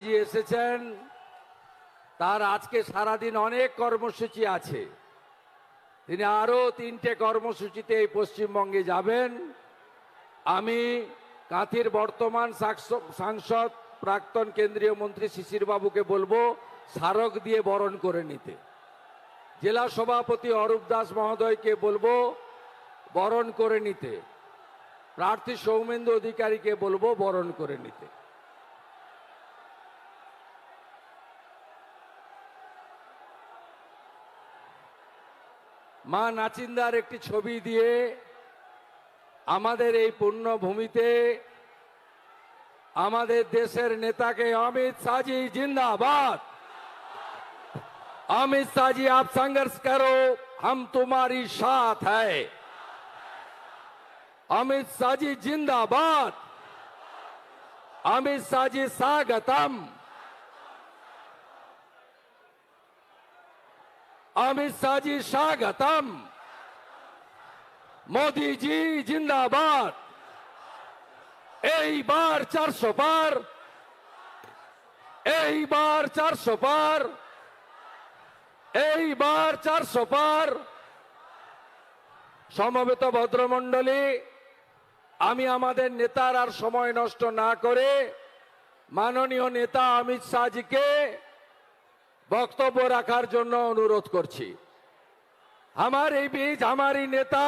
জি এসেছেন, তার আজকে সারাদিন অনেক কর্মসূচি আছে। তিনি আরো 3টে কর্মসূচিতে এই পশ্চিমবঙ্গে যাবেন। আমি কাঁথির বর্তমান সাংসদ প্রাক্তন কেন্দ্রীয় মন্ত্রী শিশির বাবুকে বলবো স্মারক দিয়ে বরণ করে নিতে। জেলা সভাপতি অরূপ দাস মহোদয়কে বলবো বরণ করে নিতে। প্রার্থী সৌমেন্দু অধিকারীকে বলবো বরণ করে নিতে। মা নাচিন্দার একটি ছবি দিয়ে আমাদের এই পুণ্যভূমিতে আমাদের দেশের নেতাকে अमित शाह जी जिंदाबाद। अमित शाह जी आप संघर्ष करो, हम तुम्हारी साथ है। अमित शाह जी जिंदाबाद। अमित शाह जी स्वागतम। अमित शाह जी स्वागतम। मोदी जी जिंदाबाद। এই বার 400 পার, এই বার 400 পার, এই বার 400 পার। সমবেত ভদ্রমণ্ডলী, আমি আমাদের নেতার আর সময় নষ্ট না করে মাননীয় নেতা অমিত শাহজিকে বক্তব্য রাখার জন্য অনুরোধ করছি। हमारे बीच हमारी नेता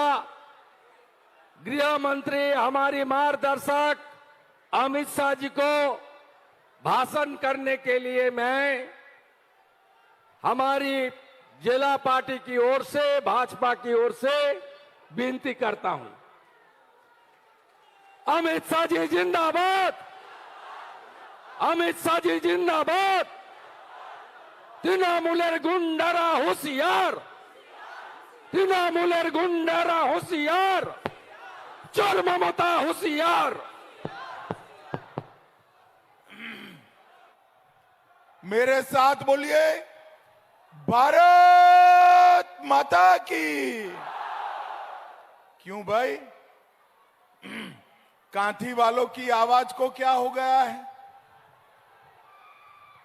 गृह मंत्री हमारी मार्गदर्शक अमित शाह जी को भाषण करने के लिए मैं हमारी जिला पार्टी की ओर से, भाजपा की ओर से विनती करता हूं। अमित शाह जी जिंदाबाद। अमित शाह जी जिंदाबाद। तृणमूलेर गुंडारा हुशियार। तृणमूलेर गुंडारा हुशियार। चोर ममता होशियार। मेरे साथ बोलिए, भारत माता की। क्यों भाई, कांथी वालों की आवाज को क्या हो गया है?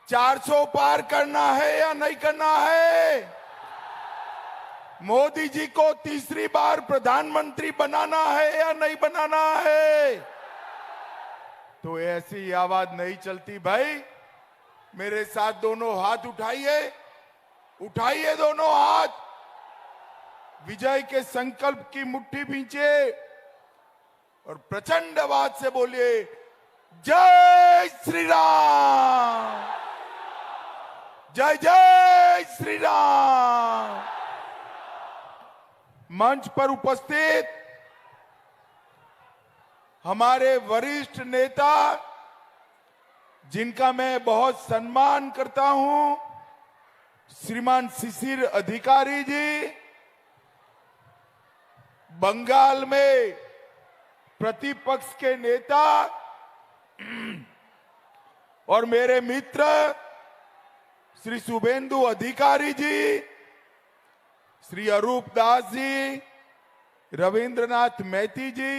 400 पार करना है या नहीं करना है? मोदी जी को तीसरी बार प्रधानमंत्री बनाना है या नहीं बनाना है? तो ऐसी आवाज नहीं चलती भाई। मेरे साथ दोनों हाथ उठाइए, उठाइए दोनों हाथ। विजय के संकल्प की मुट्ठी भींचे और प्रचंड आवाज से बोलिए, जय श्री राम, जय जय श्री राम। मंच पर उपस्थित हमारे वरिष्ठ नेता, जिनका मैं बहुत सम्मान करता हूं, श्रीमान शिशिर अधिकारी जी, बंगाल में प्रतिपक्ष के नेता और मेरे मित्र श्री शुभेंदु अधिकारी जी, श्री अरूप दास जी, रविंद्रनाथ मैती जी,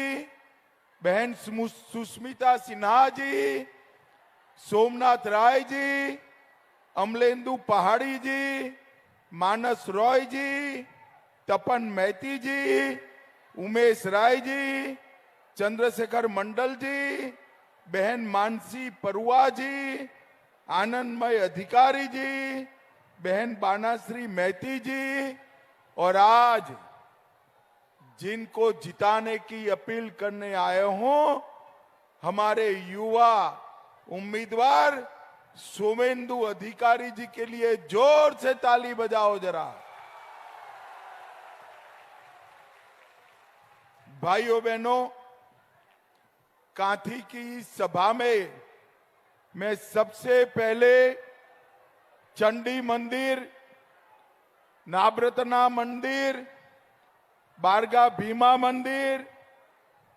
बहन सुष्मिता सिन्हा जी, सोमनाथ राय जी, अमलेंदु पहाड़ी जी, मानस रॉय जी, तपन मैती जी, उमेश राय जी, चंद्रशेखर मंडल जी, बहन मानसी परुआ जी, आनंदमय अधिकारी जी, बहन बानाश्री मैती जी, और आज जिनको जिताने की अपील करने आए हों, हमारे युवा उम्मीदवार सोमेंदु अधिकारी जी के लिए जोर से ताली बजाओ जरा। भाइयों बहनों, कांथी की सभा में मैं सबसे पहले चंडी मंदिर, नाब्रतना मंदिर, बारगा भीमा मंदिर,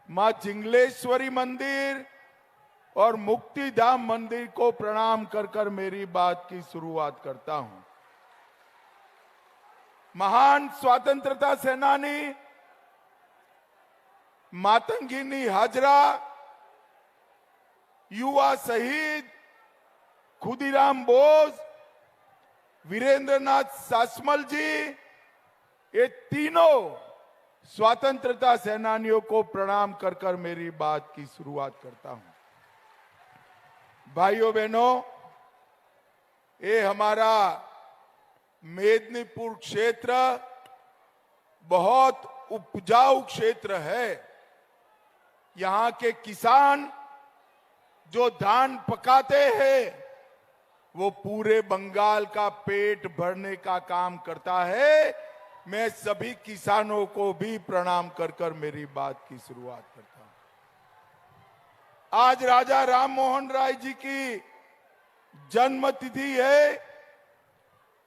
मां चिंगलेश्वरी मंदिर और मुक्तिधाम मंदिर को प्रणाम कर कर मेरी बात की शुरुआत करता हूं। महान स्वतंत्रता सेनानी मातंगिनी हाजरा, युवा शहीद खुदीराम बोस, वीरेंद्रनाथ शासमल जी, ये तीनों स्वतंत्रता सेनानियों को प्रणाम कर कर मेरी बात की शुरुआत करता हूं। भाइयों बहनों, ये हमारा मेदिनीपुर क्षेत्र बहुत उपजाऊ क्षेत्र है। यहां के किसान जो धान पकाते हैं वो पूरे बंगाल का पेट भरने का काम करता है। मैं सभी किसानों को भी प्रणाम कर कर मेरी बात की शुरुआत करता हूं। आज राजा राम मोहन राय जी की जन्म तिथि है।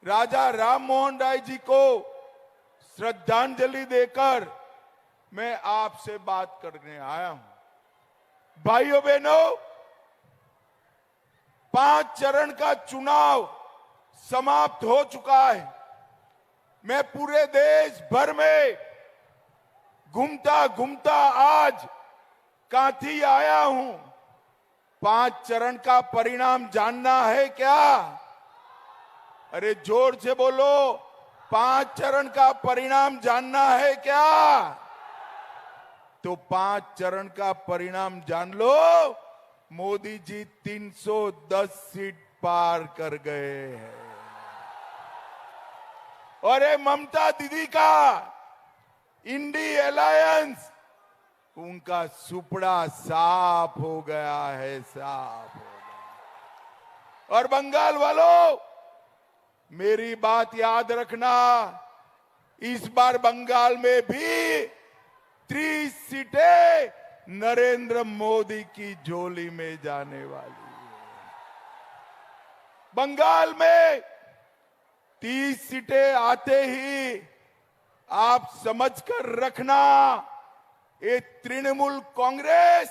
राजा राम मोहन राय जी को श्रद्धांजलि देकर मैं आपसे बात करने आया हूं। भाइयों बहनों, 5 चरण का चुनाव समाप्त हो चुका है। मैं पूरे देश भर में घूमता घूमता आज कांथी आया हूं। 5 चरण का परिणाम जानना है क्या? अरे जोर से बोलो, 5 चरण का परिणाम जानना है क्या? तो 5 चरण का परिणाम जान लो। मोदी जी 310 सीट पार कर गए हैं और ये ममता दीदी का इंडी अलायंस, उनका सुपड़ा साफ हो गया है, साफ हो गया। और बंगाल वालों, मेरी बात याद रखना, इस बार बंगाल में भी 30 सीटें नरेंद्र मोदी की झोली में जाने वाली है। बंगाल में 30 सीटें आते ही आप समझकर रखना, ये तृणमूल कांग्रेस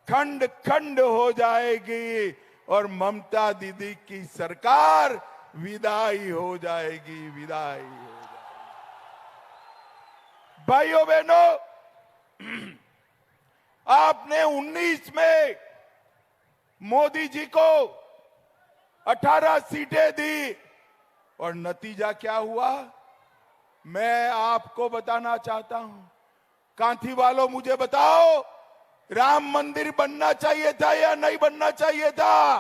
खंड खंड हो जाएगी और ममता दीदी की सरकार विदाई हो जाएगी, विदाई हो जाएगी। भाइयों बहनों, आपने 19 में मोदी जी को 18 सीटें दी और नतीजा क्या हुआ मैं आपको बताना चाहता हूं। कांथी वालों, मुझे बताओ, राम मंदिर बनना चाहिए था या नहीं बनना चाहिए था?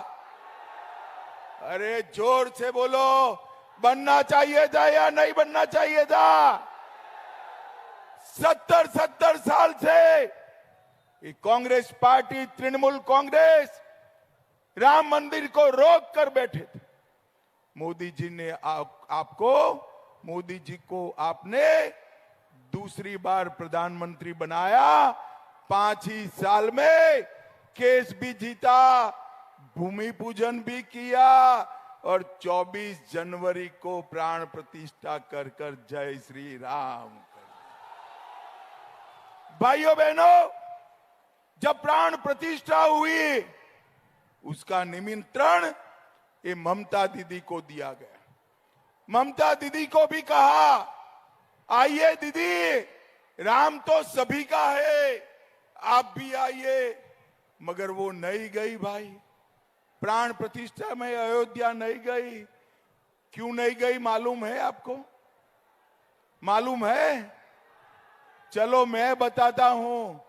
अरे जोर से बोलो, बनना चाहिए था या नहीं बनना चाहिए था? 70 साल से ये कांग्रेस पार्टी, तृणमूल कांग्रेस राम मंदिर को रोक कर बैठे थे। मोदी जी ने मोदी जी को आपने दूसरी बार प्रधानमंत्री बनाया। 5 ही साल में केस भी जीता, भूमि पूजन भी किया और 24 जनवरी को प्राण प्रतिष्ठा कर कर जय श्री राम कर। भाइयों बहनों, जब प्राण प्रतिष्ठा हुई, उसका निमंत्रण ये ममता दीदी को दिया गया। ममता दीदी को भी कहा, आइए दीदी, राम तो सभी का है, आप भी आइए। मगर वो नहीं गई भाई, प्राण प्रतिष्ठा में अयोध्या नहीं गई। क्यों नहीं गई मालूम है आपको? मालूम है? चलो मैं बताता हूं।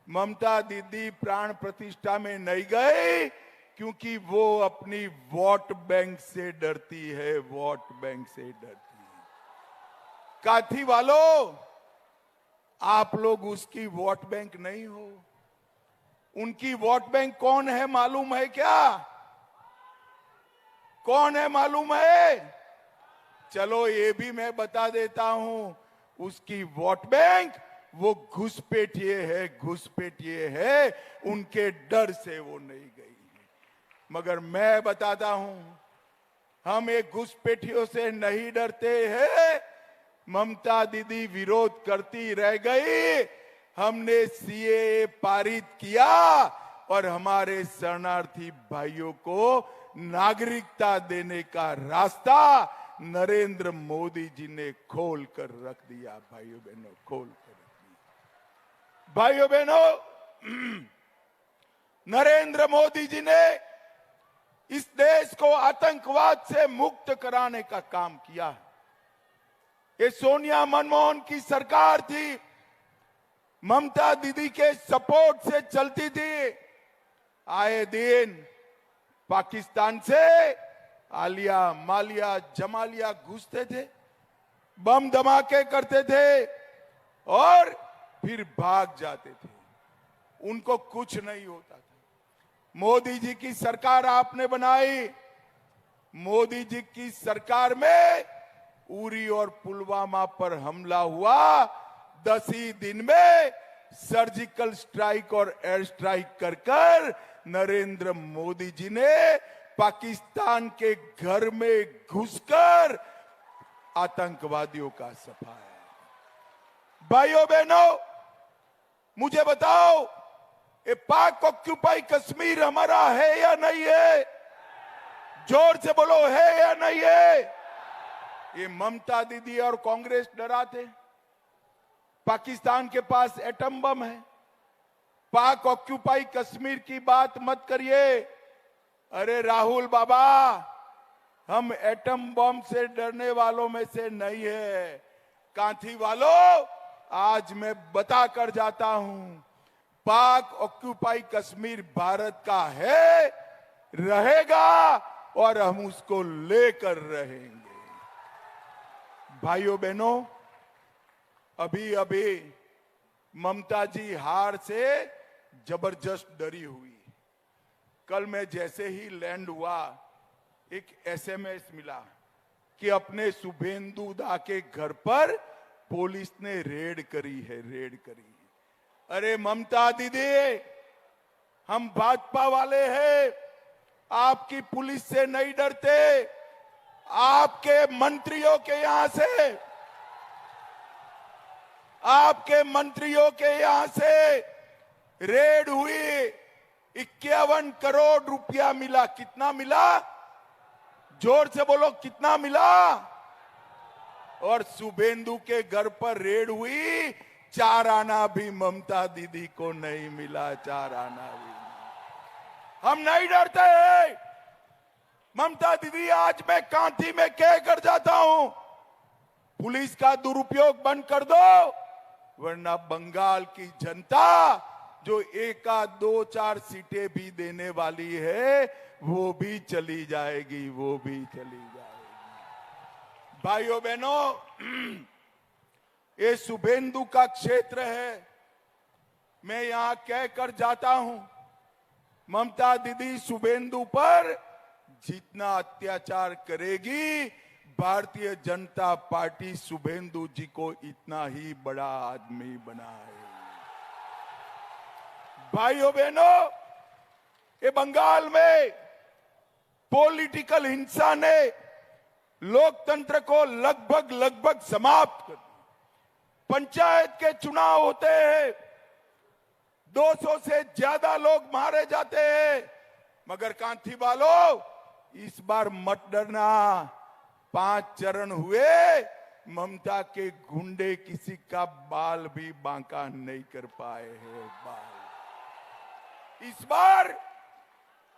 ममता दीदी प्राण प्रतिष्ठा में नहीं गई क्योंकि वो अपनी वोट बैंक से डरती है, वोट बैंक से डरती है। काथी वालों, आप लोग उसकी वोट बैंक नहीं हो। उनकी वोट बैंक कौन है मालूम है क्या? कौन है मालूम है? चलो ये भी मैं बता देता हूं। उसकी वोट बैंक वो घुसपैठिए है, घुसपैठिए है। उनके डर से वो नहीं गई। मगर मैं बताता हूं, हम एक घुसपैठियों से नहीं डरते हैं। ममता दीदी विरोध करती रह गई, हमने सीएए पारित किया और हमारे शरणार्थी भाइयों को नागरिकता देने का रास्ता नरेंद्र मोदी जी ने खोल कर रख दिया। भाइयों बहनों, खोल कर रख दिया। भाइयों बहनों, नरेंद्र मोदी जी ने इस देश को आतंकवाद से मुक्त कराने का काम किया है। ये सोनिया मनमोहन की सरकार थी, ममता दीदी के सपोर्ट से चलती थी। आए दिन पाकिस्तान से आलिया मालिया जमालिया घुसते थे, बम धमाके करते थे और फिर भाग जाते थे। उनको कुछ नहीं होता था। मोदी जी की सरकार आपने बनाई। मोदी जी की सरकार में उरी और पुलवामा पर हमला हुआ, 10 ही दिन में सर्जिकल स्ट्राइक और एयर स्ट्राइक कर कर नरेंद्र मोदी जी ने पाकिस्तान के घर में घुसकर आतंकवादियों का सफाया। भाइयों बहनों, मुझे बताओ, ये पाक ऑक्यूपाई कश्मीर हमारा है या नहीं है? जोर से बोलो, है या नहीं है? ये ममता दीदी और कांग्रेस डराते। पाकिस्तान के पास एटम बम है। पाक ऑक्यूपाई कश्मीर की बात मत करिए। अरे राहुल बाबा, हम एटम बम से डरने वालों में से नहीं है। कांथी वालों, आज मैं बता कर जाता हूं, पाक ऑक्यूपाई कश्मीर भारत का है, रहेगा और हम उसको लेकर रहेंगे। भाइयों बहनों, अभी अभी ममता जी हार से जबरदस्त डरी हुई। कल मैं जैसे ही लैंड हुआ, एक एसएमएस मिला कि अपने शुभेंदु दा के घर पर पुलिस ने रेड करी है, रेड करी है। अरे ममता दीदी, हम भाजपा वाले हैं, आपकी पुलिस से नहीं डरते। आपके मंत्रियों के यहां से, आपके मंत्रियों के यहां से रेड हुई, 51 करोड़ रुपया मिला। कितना मिला? जोर से बोलो, कितना मिला? और शुभेंदु के घर पर रेड हुई, 4 आना भी ममता दीदी को नहीं मिला। 4 आना भी। हम नहीं डरते हैं। ममता दीदी, आज मैं कांथी में कह कर जाता हूं, पुलिस का दुरुपयोग बंद कर दो, वरना बंगाल की जनता जो 1 2 4 सीटें भी देने वाली है, वो भी चली जाएगी, वो भी चली जाएगी। भाइयों बहनों, ये शुभेंदु का क्षेत्र है। मैं यहां कह कर जाता हूं, ममता दीदी शुभेंदु पर जितना अत्याचार करेगी, भारतीय जनता पार्टी शुभेंदु जी को इतना ही बड़ा आदमी बनाएगी। भाइयों बहनों, ये बंगाल में पॉलिटिकल हिंसा ने लोकतंत्र को लगभग समाप्त कर दिया। पंचायत के चुनाव होते हैं, 200 से ज्यादा लोग मारे जाते हैं, मगर कांथी वालों, इस बार मत डरना। 5 चरण हुए, ममता के गुंडे किसी का बाल भी बांका नहीं कर पाए हैं। इस बार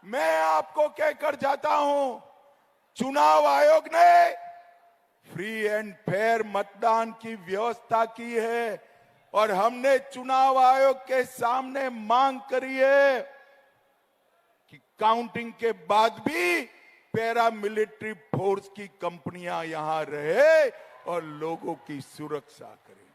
मैं आपको कहकर जाता हूं, चुनाव आयोग ने फ्री एंड फेयर मतदान की व्यवस्था की है और हमने चुनाव आयोग के सामने मांग करी है कि काउंटिंग के बाद भी पैरामिलिट्री फोर्स की कंपनियां यहां रहे और लोगों की सुरक्षा करें।